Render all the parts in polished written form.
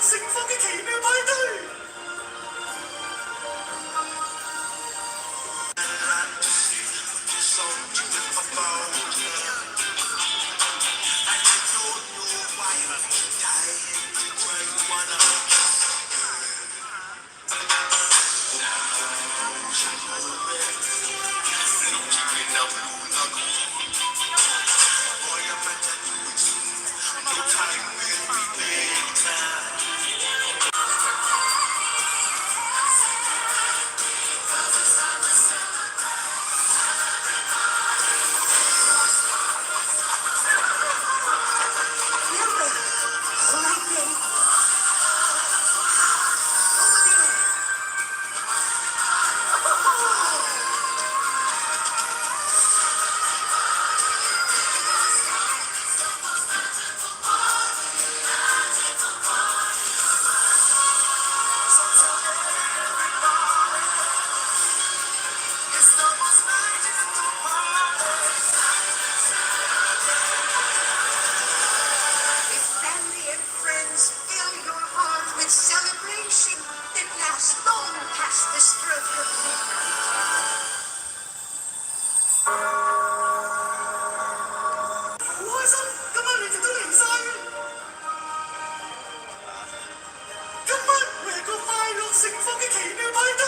幸福嘅奇妙派對。Celebration that lasts long past the stroke of midnight.好開心，今晚你哋都嚟晒嘅。今晚會係個快樂幸福嘅奇妙派對。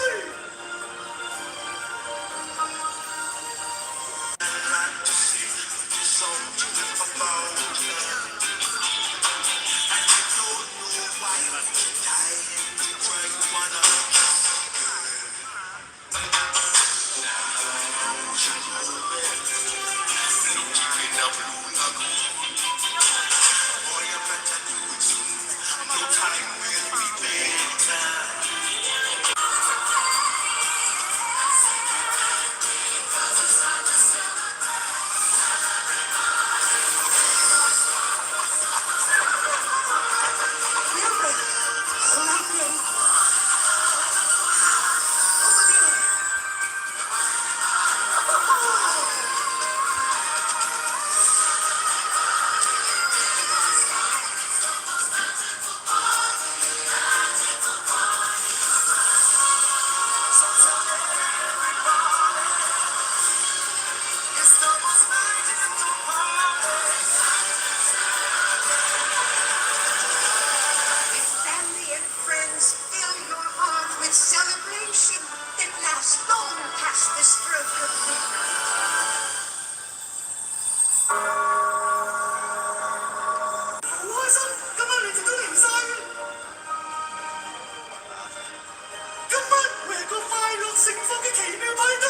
Celebration that lasts long past the stroke of midnight. 好開心，今晚你哋都嚟晒嘅。今晚會係個快樂幸福嘅奇妙派對。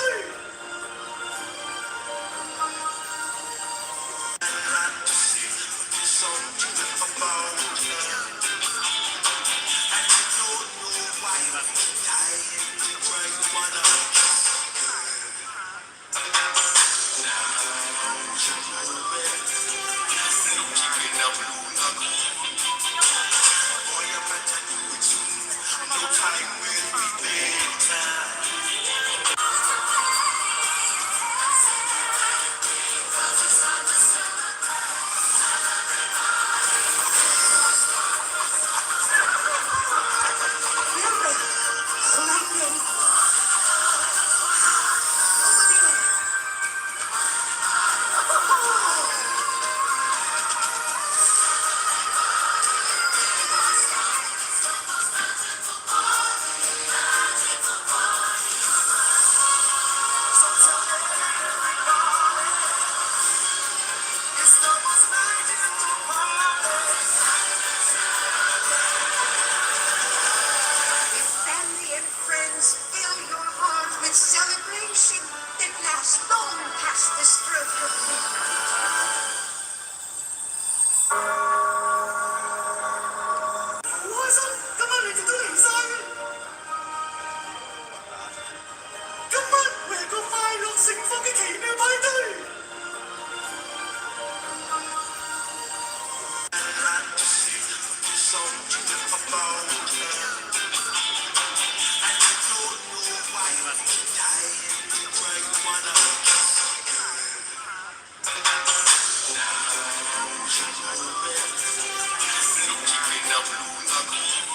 Celebration that lasts long past the stroke of midnight. 好開心，今晚你哋都嚟晒嘅。今晚會係個快樂幸福嘅奇妙派對。Now,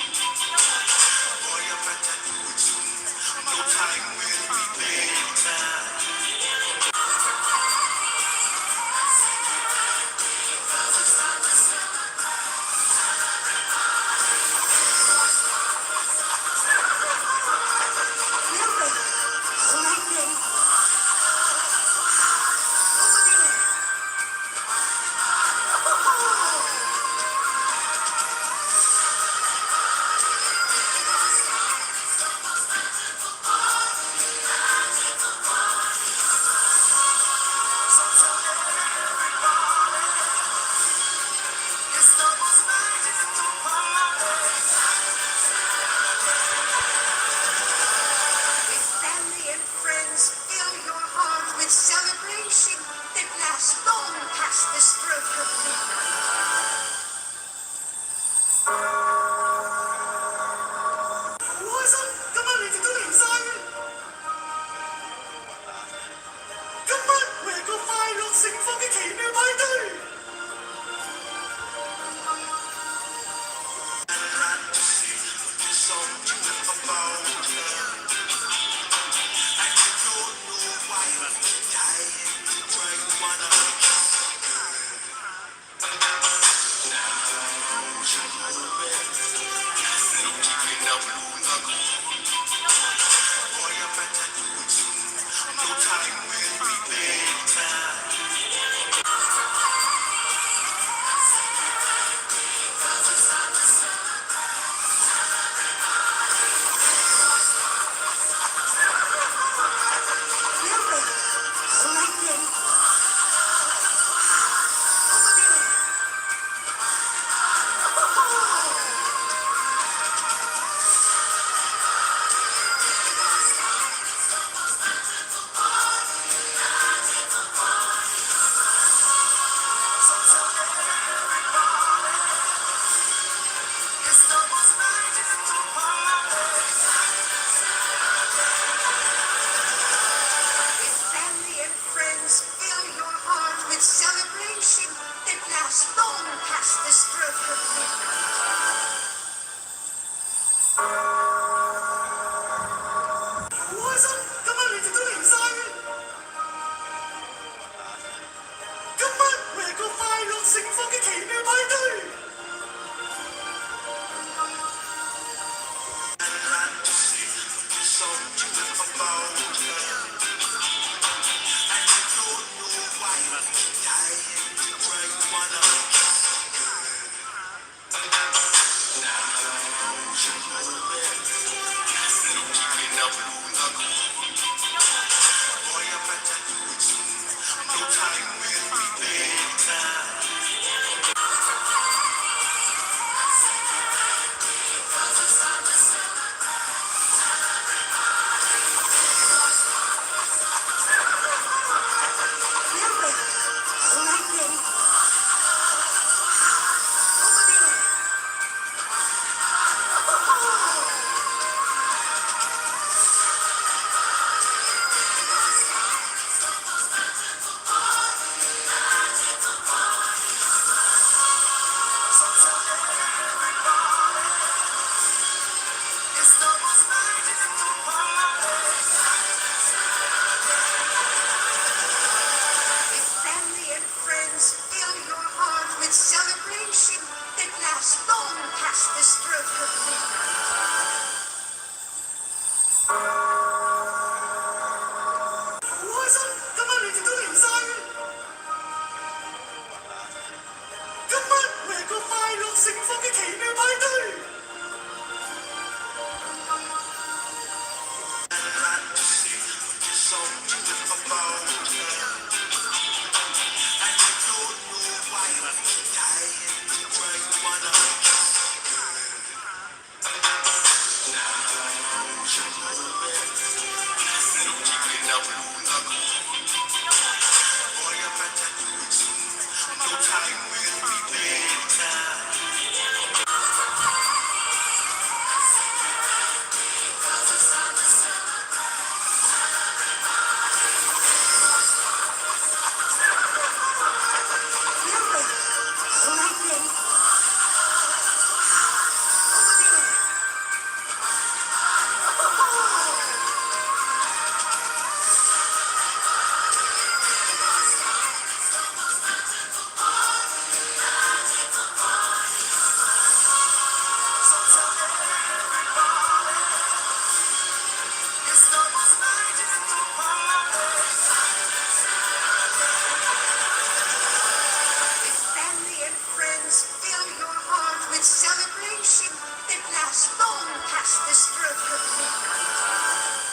Family and friends, fill your heart with celebration that lasts long past the stroke of midnight. Family and friends, fill your heart with celebration that lasts long past the stroke of midnight. Family and friends, fill your heart with celebration that lasts long past the stroke of midnight.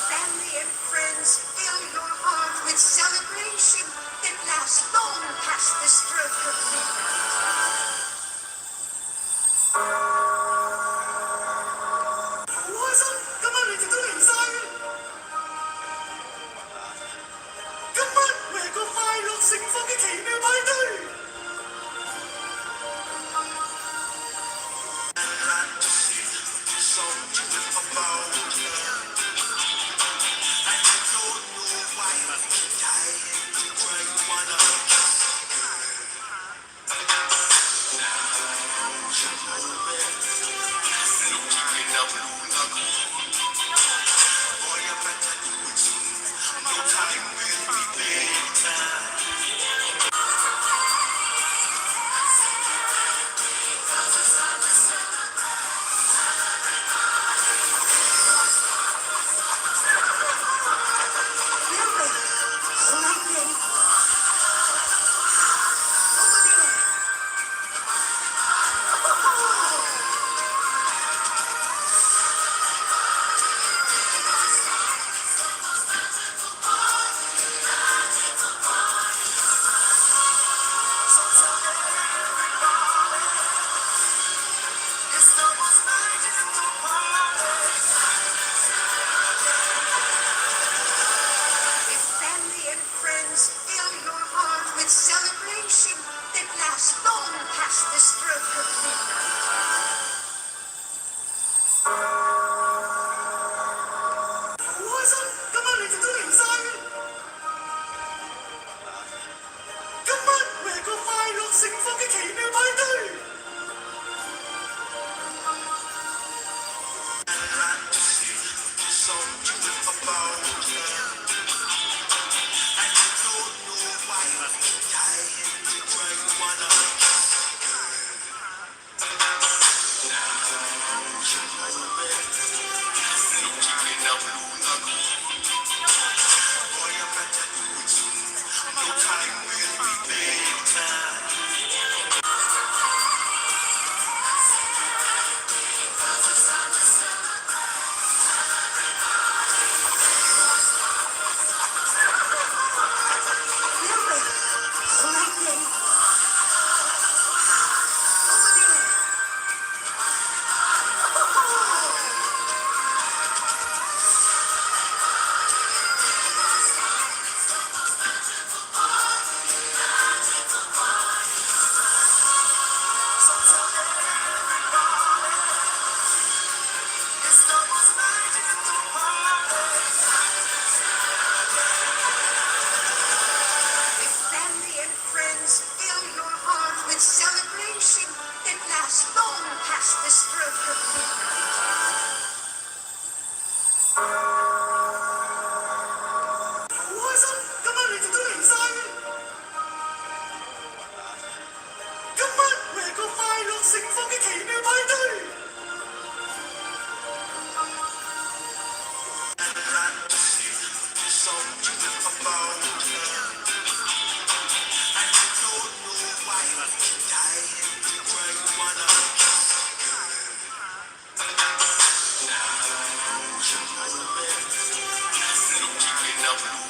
Family and friends fill your heart with celebration that lasts long past the stroke of midnight.開心，今晚你哋都嚟晒，今晚會係個快樂盛放嘅奇妙派對。Family and friends fill your heart with celebration that lasts long past the stroke of midnight. 開心，今晚你哋都嚟晒，今晚會係個快樂盛放嘅奇妙派對。Family and friends fill your heart with celebration that lasts long past the stroke of midnight. 開心，今晚你哋都嚟晒，今晚會係個快樂盛放嘅奇妙派對。Over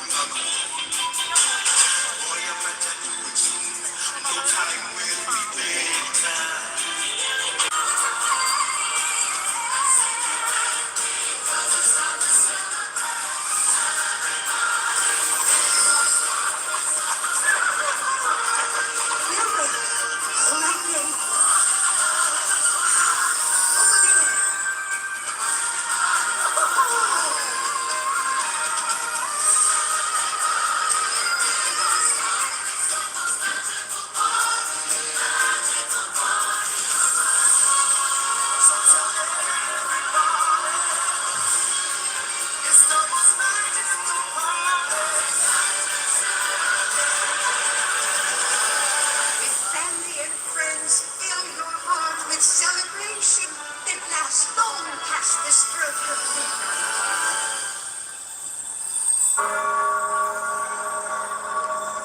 lasts long past the stroke of midnight.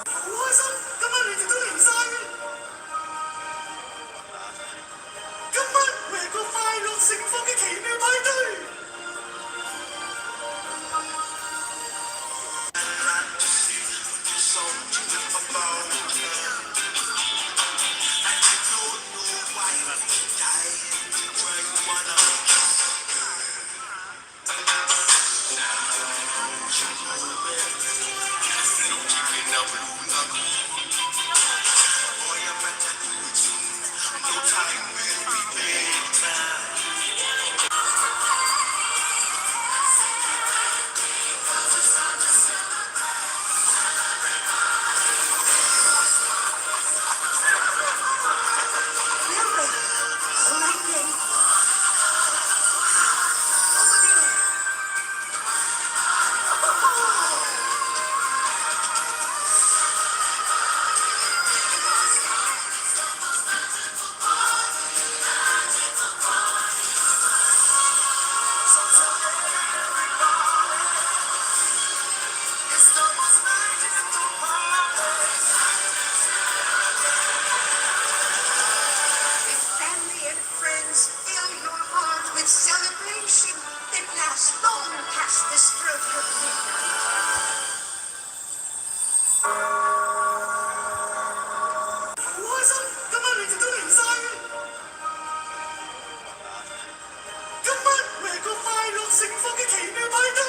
好開心，今晚你哋都嚟晒嘅。今晚會係個快樂盛放嘅奇妙派對。Celebration that lasts long past the stroke of midnight. 好開心，今晚你哋都嚟晒嘅。今晚會係個快樂盛放嘅奇妙派對。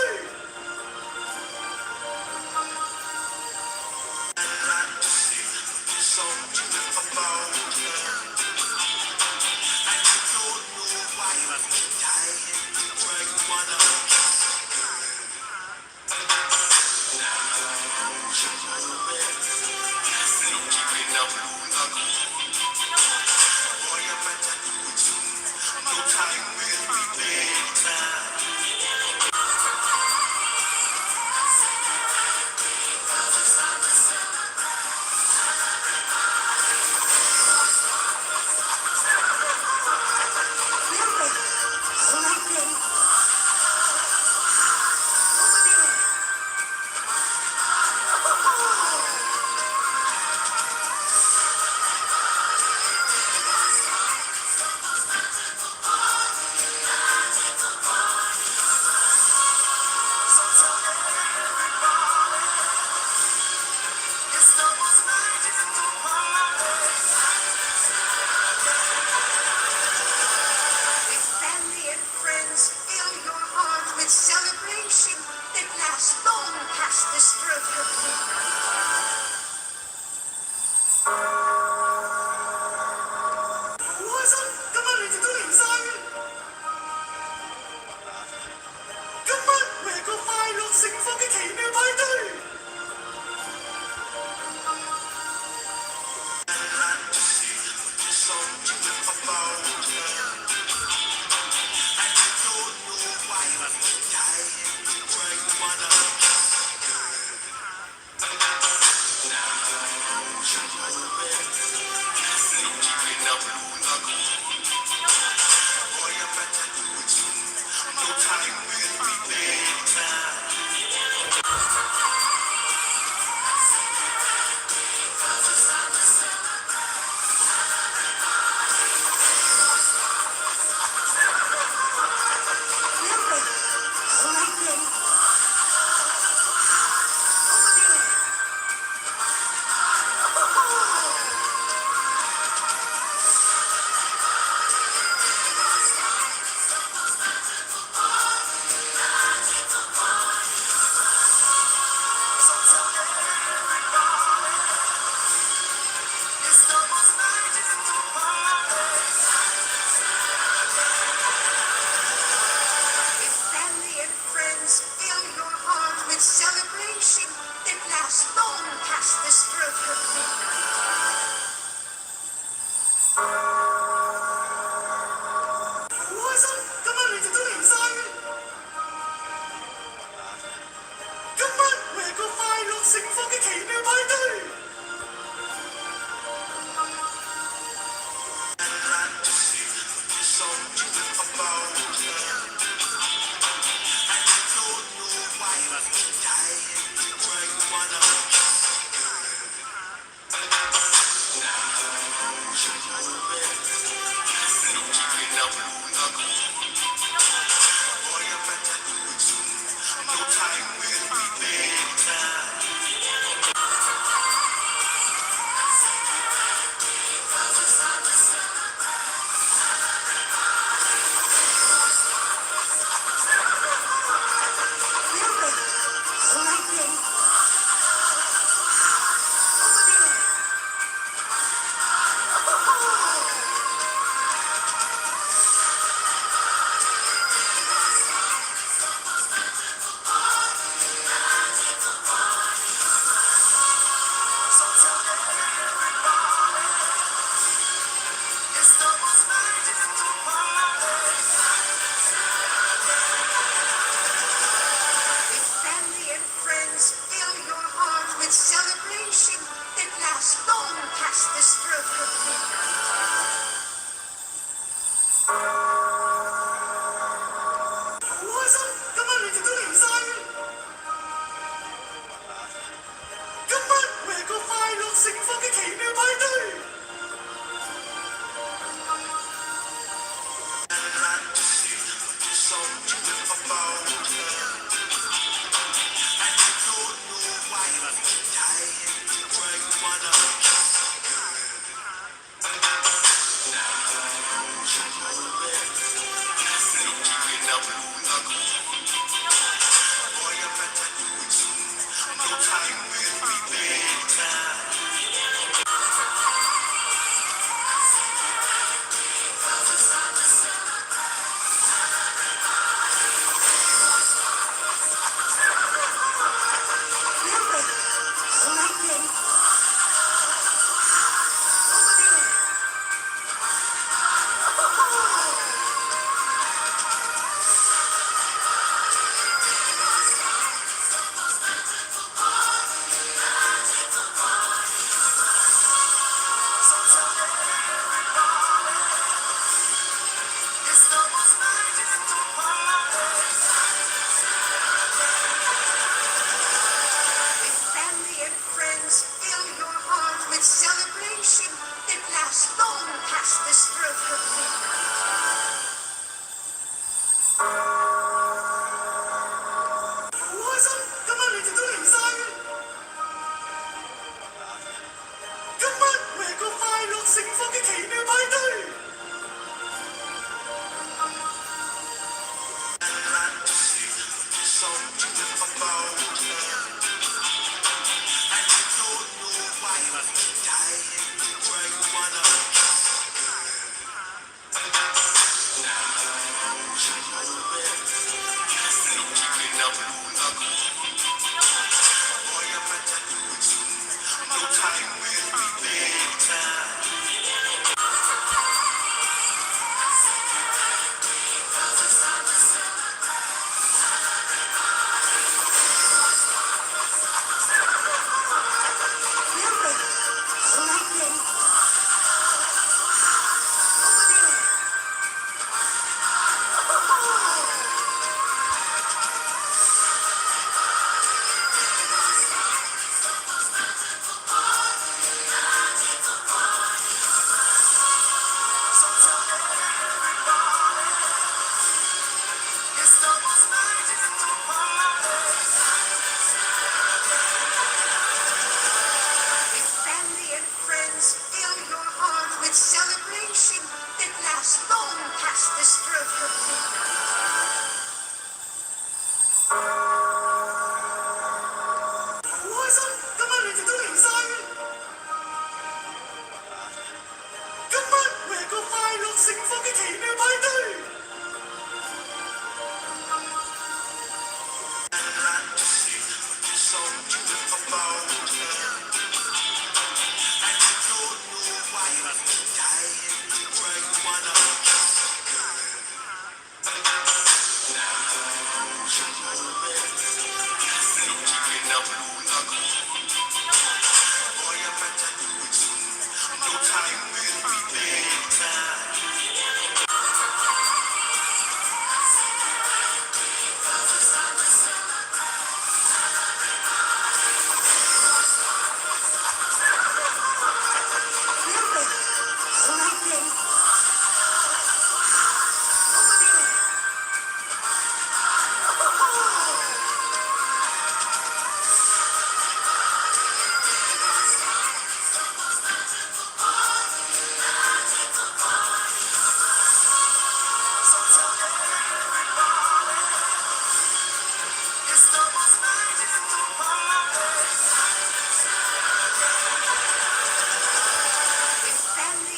Family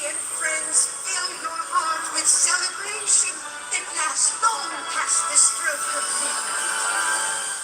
and friends, fill your heart with celebration that lasts long past the stroke of midnight.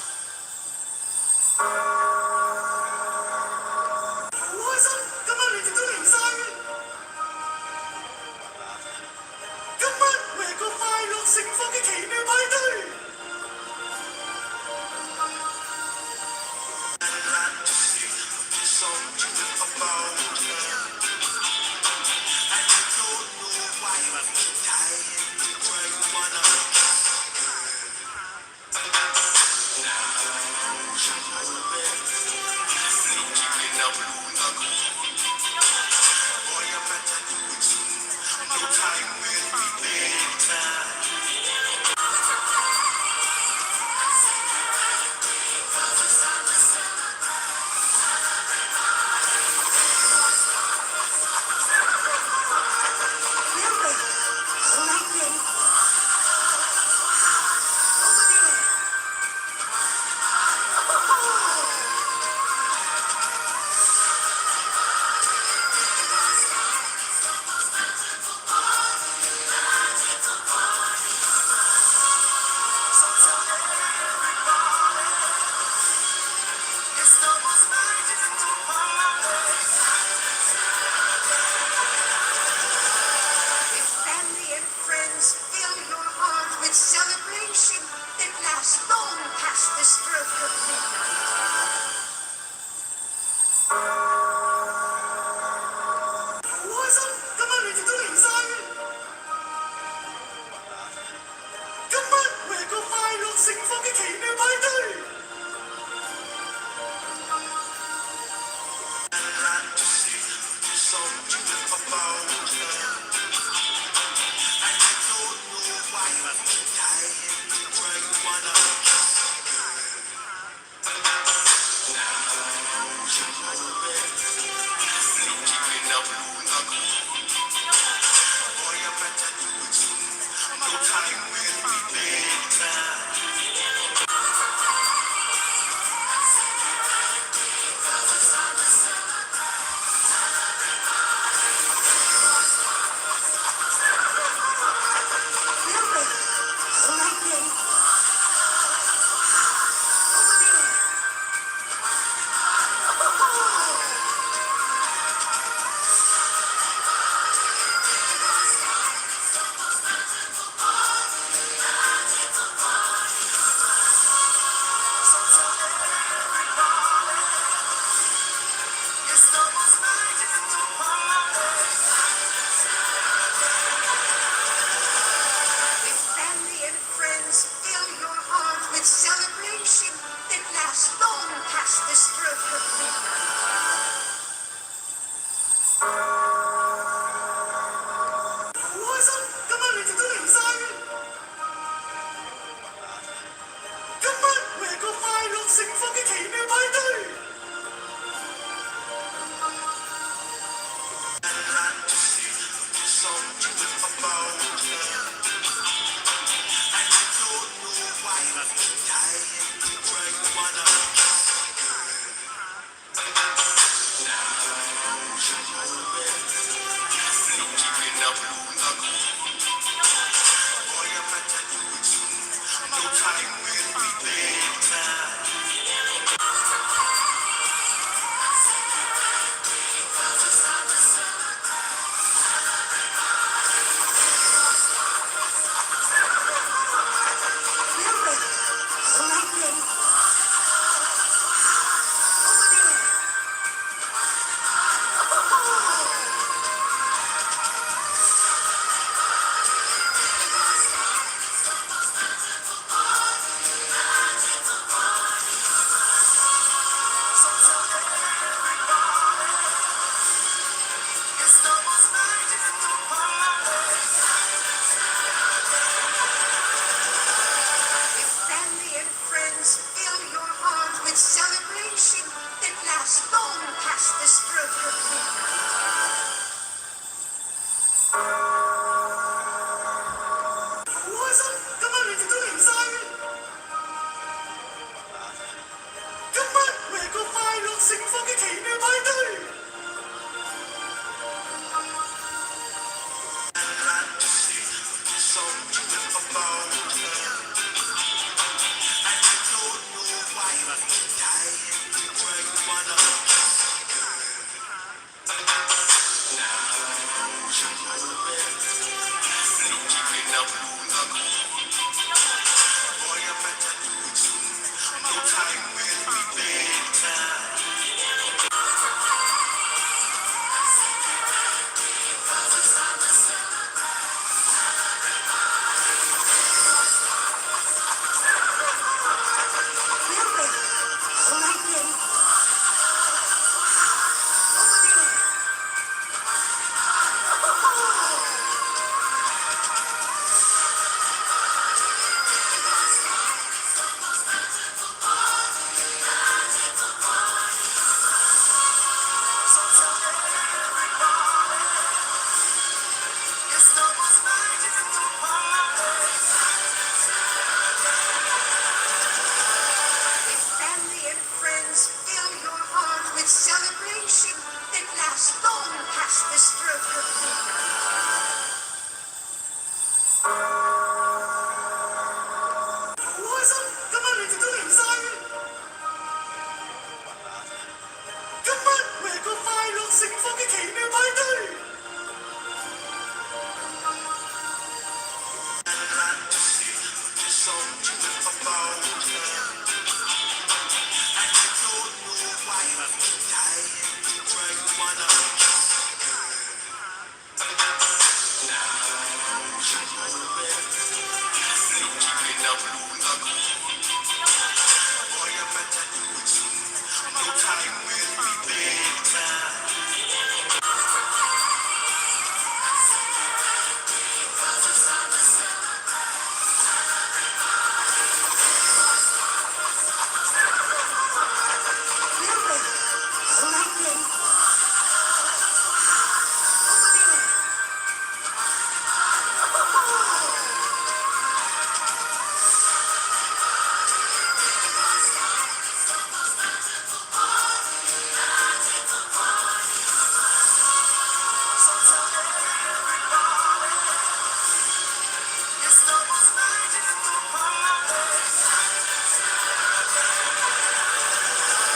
Family and friends, fill your heart with celebration that lasts long past the stroke of midnight. ส่งเบาๆand I don't know whyใจใคร wanna boy I better do it soon no time will be later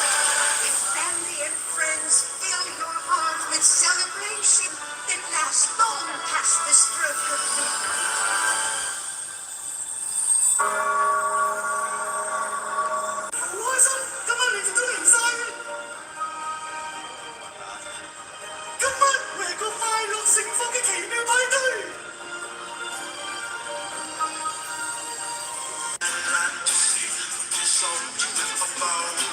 Family and friends, fill your heart with celebration that lasts long past the stroke of midnight. 我想今晚你哋都嚟晒嘅，今晚會係個快樂盛放嘅奇妙派對。送เบาๆ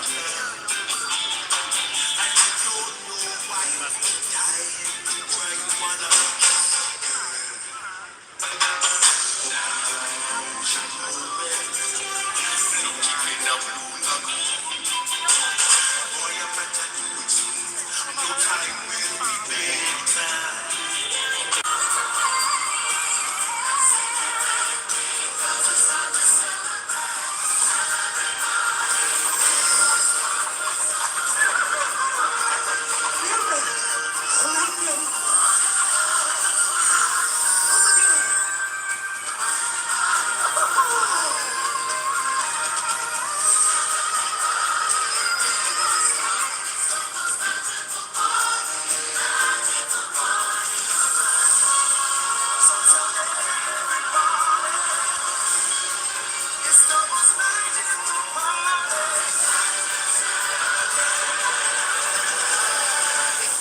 and I don't know whyใจใคร wanna boy I better do it soon no time will be later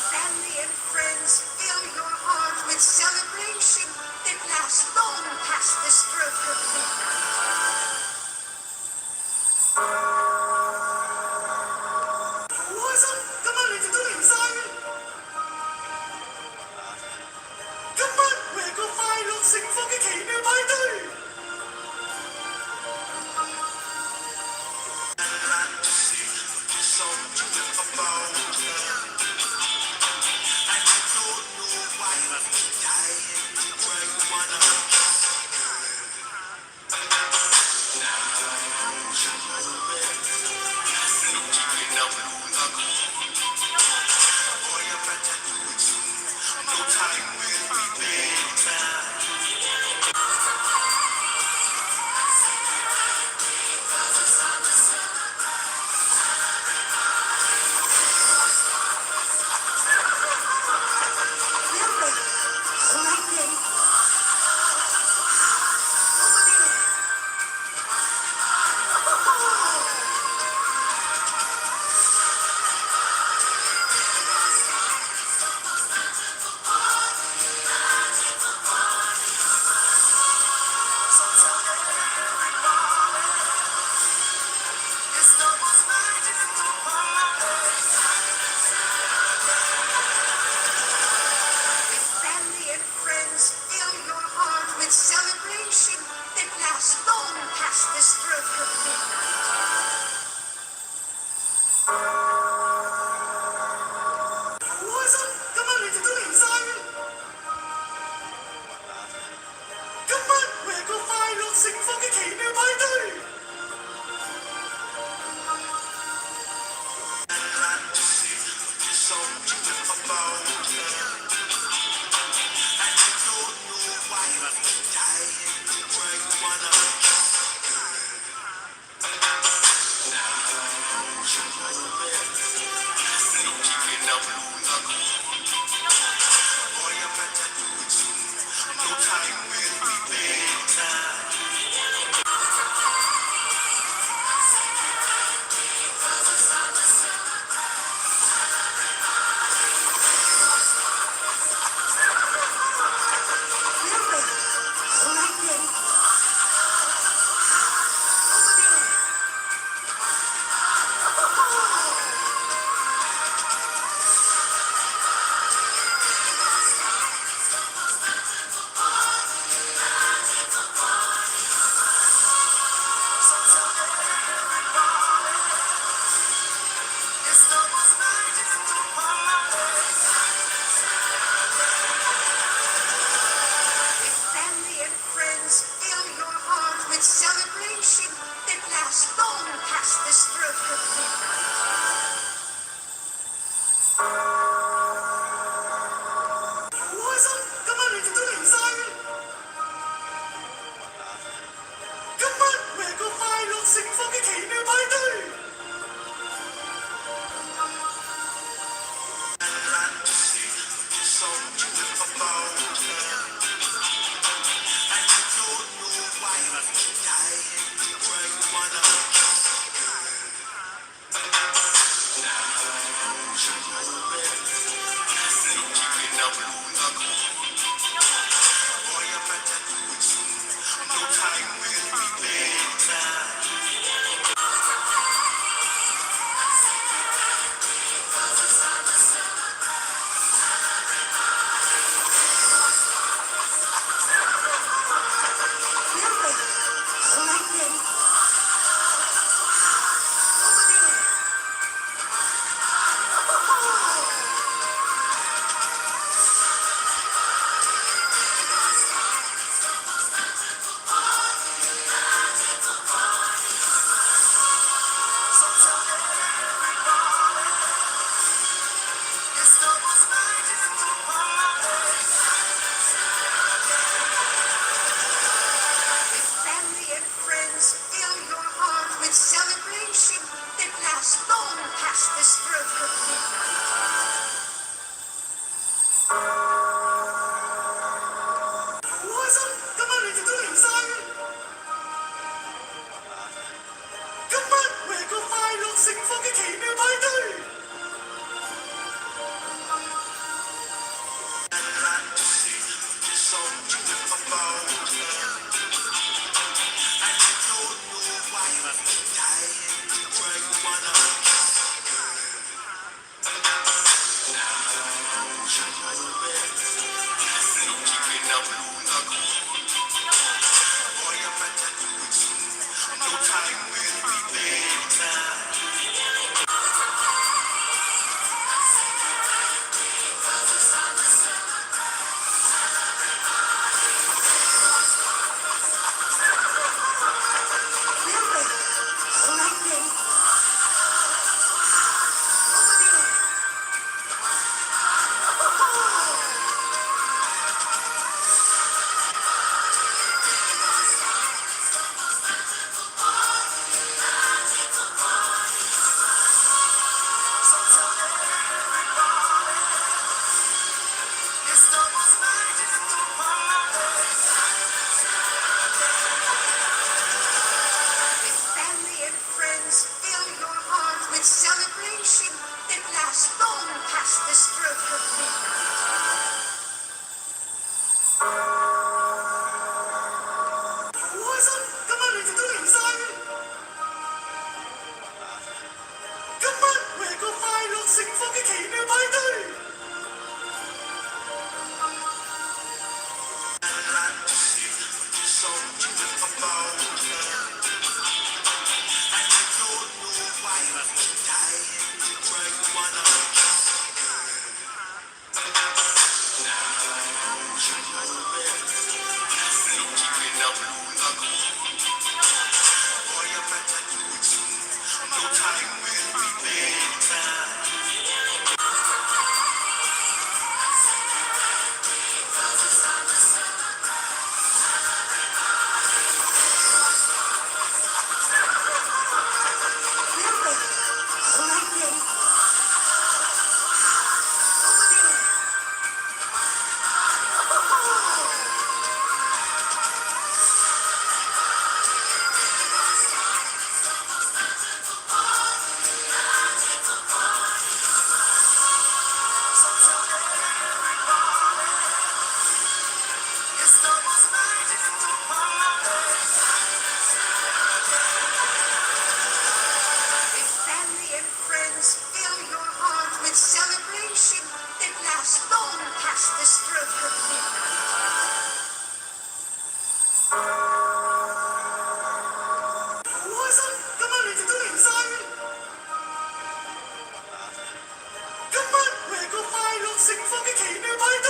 Family and friends, fill your heart with celebration that lasts long past the stroke of midnight. 好開心，今晚你哋都嚟晒嘅，今晚會係個快樂盛放嘅奇妙派對。送เบาๆ and I don't know whyใจใคร wanna boy I better do it soon no time will be later Family and friends, fill your heart with celebration that lasts long past the stroke of midnight. 好開心，今晚你哋都嚟晒嘅，今晚會係個快樂盛放嘅奇妙派對。送เบาๆ and I don't know whyใจใคร wanna boy I better do it soon no time will be later lasts long past this broken midnight. Ủa sao? Cảm ơn你哋都嚟晒嘅。今晚為個快樂盛放嘅奇妙派對。Celebration that lasts long past this broken midnight. Ủa sao? Cảm ơn你哋都嚟晒嘅。今晚為個快樂盛放嘅奇妙派對。Celebration that lasts long past this broken midnight. Ủa sao? Cảm ơn你哋都嚟晒嘅。今晚為個快樂盛放嘅奇妙派對。Celebration that lasts long past this broken midnight. Ủa sao? Cảm ơn你哋都嚟晒嘅。今晚為個快樂盛放嘅奇妙派對。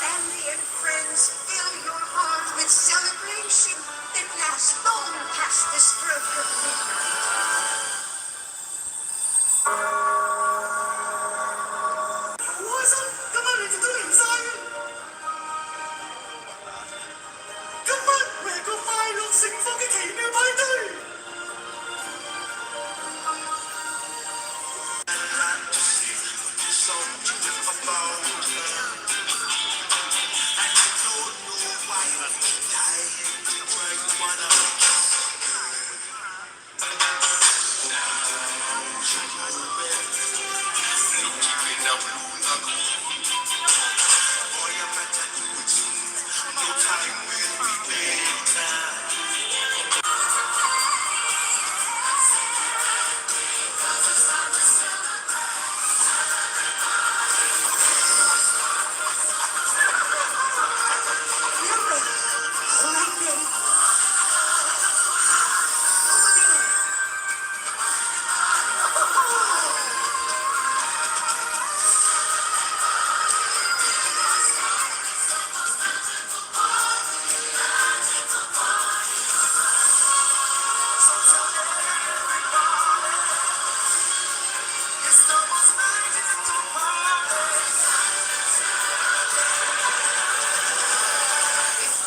Family and friends, fill your heart with celebration that lasts long past the stroke of midnight.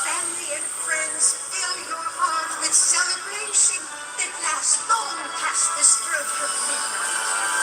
Family and friends, fill your heart with celebration that lasts long past the stroke of midnight.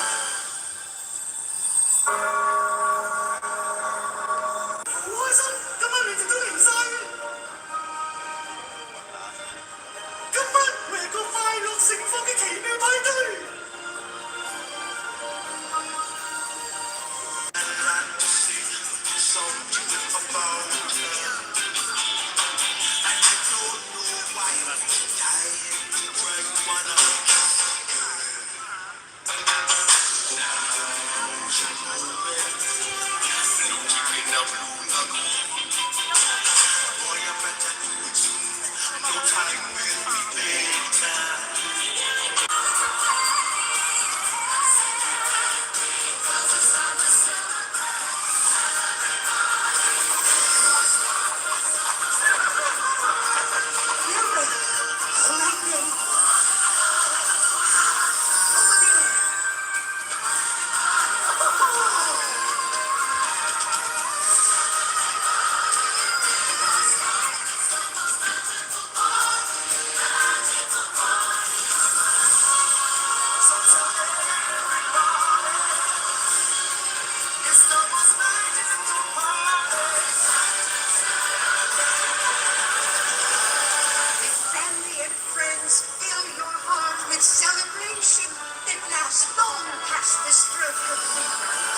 Family and friends, fill your heart with celebration that lasts long past the stroke of midnight.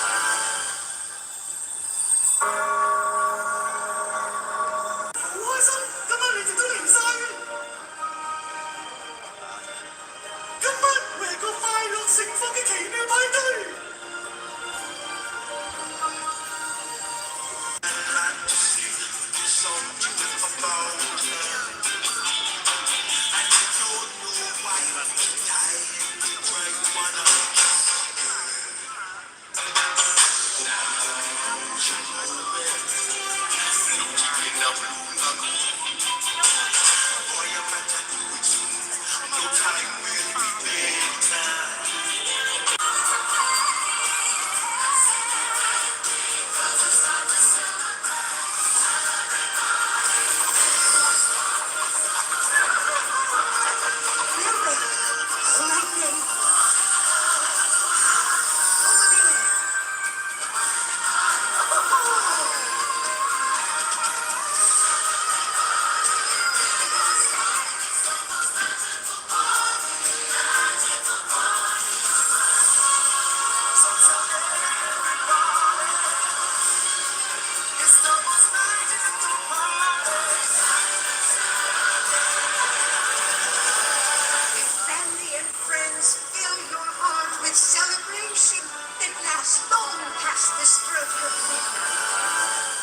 celebration that lasts long past the stroke of midnight.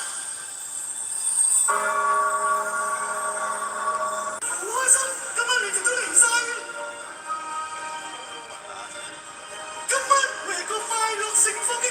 Ủa sao? Cảm ơn mẹ tôi làm sao? Cảm ơn mẹ có phải được幸福